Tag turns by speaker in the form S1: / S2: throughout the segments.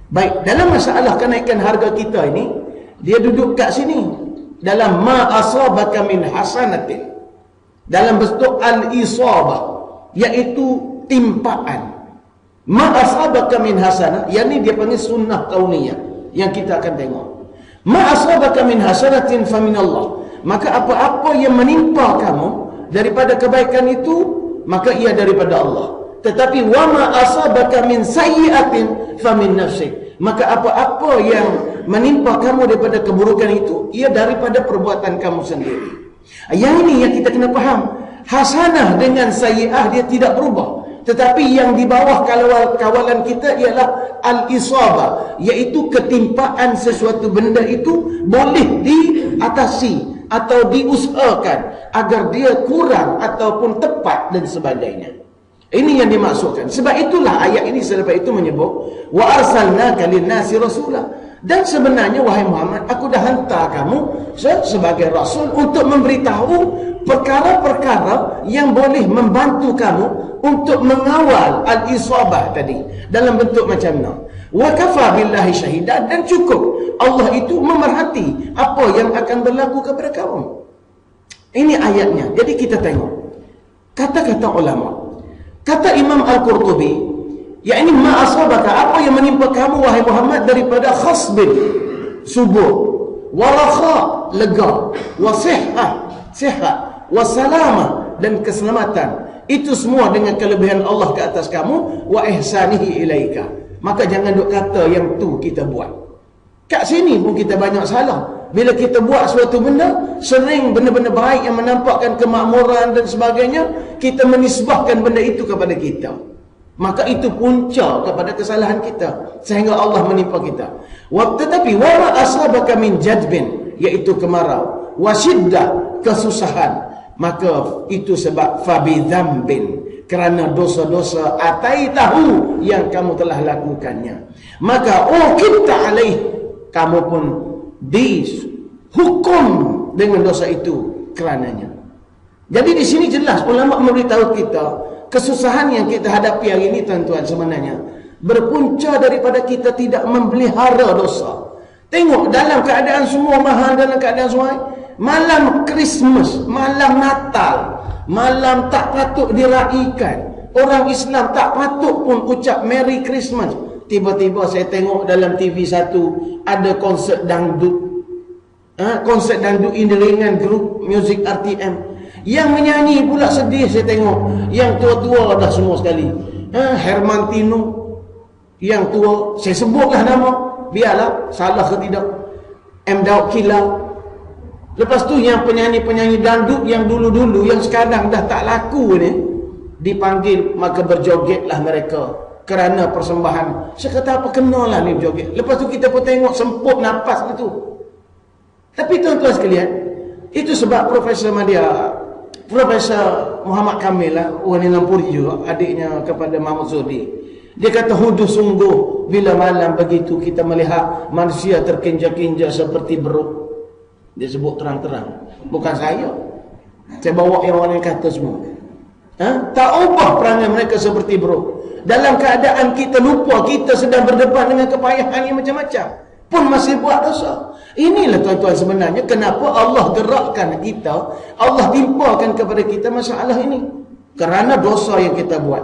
S1: Baik, dalam masalah kenaikan harga kita ini, dia duduk kat sini dalam ma asabaka min hasanatin, dalam bentuk al-isabah, iaitu timpaan. Ma asabaka min hasanah, yang ni dia panggil sunnah kauniyah yang kita akan tengok. Ma asabaka min hasanatin fa min Allah, maka apa-apa yang menimpa kamu daripada kebaikan itu, maka ia daripada Allah. Tetapi wa ma asabaka min sayyi'atin fa min nafsik, maka apa-apa yang menimpa kamu daripada keburukan itu, ia daripada perbuatan kamu sendiri. Yang ini yang kita kena faham. Hasanah dengan sayyi'ah dia tidak berubah, tetapi yang di bawah kawalan kita ialah al-isabah, iaitu ketimpaan sesuatu benda itu boleh diatasi atau diusahakan agar dia kurang ataupun tepat dan sebagainya. Ini yang dimaksudkan. Sebab itulah ayat ini selepas itu menyebut wa arsalnaka lin-nasi rasula. Dan sebenarnya wahai Muhammad, aku dah hantar kamu sebagai rasul untuk memberitahu perkara-perkara yang boleh membantu kamu untuk mengawal al-isabah tadi dalam bentuk macam mana. Wa kafa billahi syahida, dan cukup Allah itu memerhati apa yang akan berlaku kepada kamu. Ini ayatnya. Jadi kita tengok kata-kata ulama. Kata Imam Al-Qurtubi, yakni ma asabaka, apa yang menimpa kamu wahai Muhammad daripada khasbin, subur, warakha, lega, wasihah, sihat, wasalama, dan keselamatan, itu semua dengan kelebihan Allah ke atas kamu, wa ihsanihi ilaika. Maka jangan duk kata yang tu kita buat. Kat sini pun kita banyak salah. Bila kita buat suatu benda, sering benda-benda baik yang menampakkan kemakmuran dan sebagainya, kita menisbahkan benda itu kepada kita. Maka itu punca kepada kesalahan kita, sehingga Allah menimpa kita. Tetapi wa asabaka min jadbin, iaitu kemarau, wasyiddah, kesusahan, maka itu sebab fabidzambin, kerana dosa-dosa ataitahu yang kamu telah lakukannya, maka kita alaih, kamu pun dihukum dengan dosa itu kerananya. Jadi di sini jelas ulama memberitahu kita, kesusahan yang kita hadapi hari ini tuan-tuan sebenarnya berpunca daripada kita tidak memelihara dosa. Tengok dalam keadaan semua mahal, dalam keadaan semua malam Christmas, malam Natal, malam tak patut diraikan, orang Islam tak patut pun ucap Merry Christmas. Tiba-tiba saya tengok dalam TV satu ada konsert dangdut, konsert dangdut iringan grup muzik RTM. Yang menyanyi pula sedih saya tengok, yang tua-tua dah semua sekali. Herman Tino, yang tua, saya sebutlah nama, biarlah salah ke tidak, M. Daud Kilau. Lepas tu yang penyanyi-penyanyi dangdut yang dulu-dulu, yang sekarang dah tak laku ni, dipanggil, maka berjogetlah mereka kerana persembahan. Saya kata apa kenalah ni berjoget. Lepas tu kita pun tengok semput nafas itu. Tapi tuan-tuan sekalian, itu sebab Profesor Muhammad Kamil lah, orang Nilampuri juga, adiknya kepada Mahmud Zodi. Dia kata huduh sungguh bila malam begitu kita melihat manusia terkinja-kinja seperti beruk. Dia sebut terang-terang, bukan saya bawa yang orang yang kata semua. Tak ubah perangai mereka seperti beruk. Dalam keadaan kita lupa kita sedang berdepan dengan kepayahan yang macam-macam, pun masih buat dosa. Inilah tuan-tuan sebenarnya kenapa Allah gerakkan kita, Allah timpakan kepada kita masalah ini, kerana dosa yang kita buat.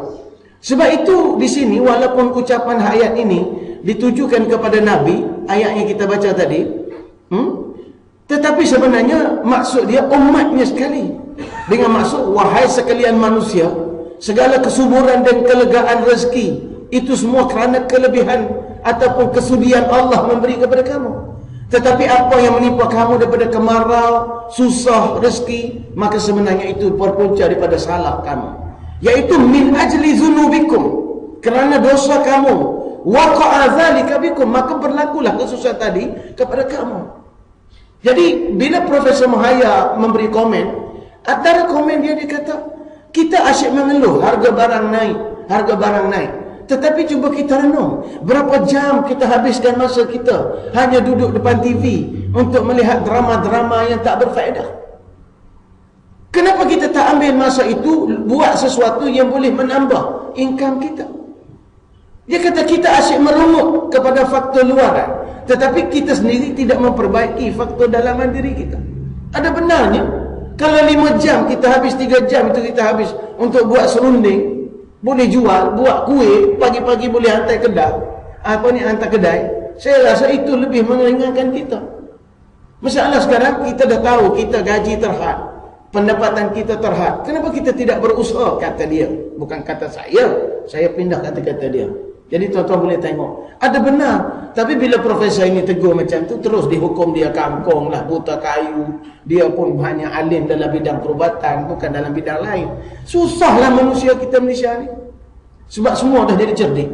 S1: Sebab itu di sini walaupun ucapan ayat ini ditujukan kepada Nabi, ayat yang kita baca tadi, tetapi sebenarnya maksud dia umatnya sekali. Dengan maksud wahai sekalian manusia, segala kesuburan dan kelegaan rezeki itu semua kerana kelebihan ataupun kesudian Allah memberi kepada kamu. Tetapi apa yang menimpa kamu daripada kemarau, susah, rezeki, maka sebenarnya itu berpunca daripada salah kamu, yaitu min ajli zunubikum, kerana dosa kamu, waqa'a dzalika bikum, maka berlakulah kesusahan tadi kepada kamu. Jadi bila Profesor Mahaya memberi komen, antara komen dia kata, kita asyik mengeluh harga barang naik, harga barang naik. Tetapi cuba kita renung, berapa jam kita habiskan masa kita hanya duduk depan TV untuk melihat drama-drama yang tak berfaedah. Kenapa kita tak ambil masa itu buat sesuatu yang boleh menambah income kita? Dia kata kita asyik merungut kepada faktor luaran, tetapi kita sendiri tidak memperbaiki faktor dalaman diri kita. Ada benarnya kalau 5 jam kita habis, 3 jam itu kita habis untuk buat serunding, boleh jual, buat kuih, pagi-pagi boleh hantar kedai, hantar kedai. Saya rasa itu lebih meringankan kita. Masalah sekarang kita dah tahu kita gaji terhad, pendapatan kita terhad. Kenapa kita tidak berusaha, kata dia. Bukan kata saya pindah kata-kata dia. Jadi tuan-tuan boleh tengok, ada benar. Tapi bila profesor ini tegur macam tu, terus dihukum dia kangkong lah, buta kayu. Dia pun hanya alim dalam bidang perubatan, bukan dalam bidang lain. Susahlah manusia kita Malaysia ni. Sebab semua dah jadi cerdik.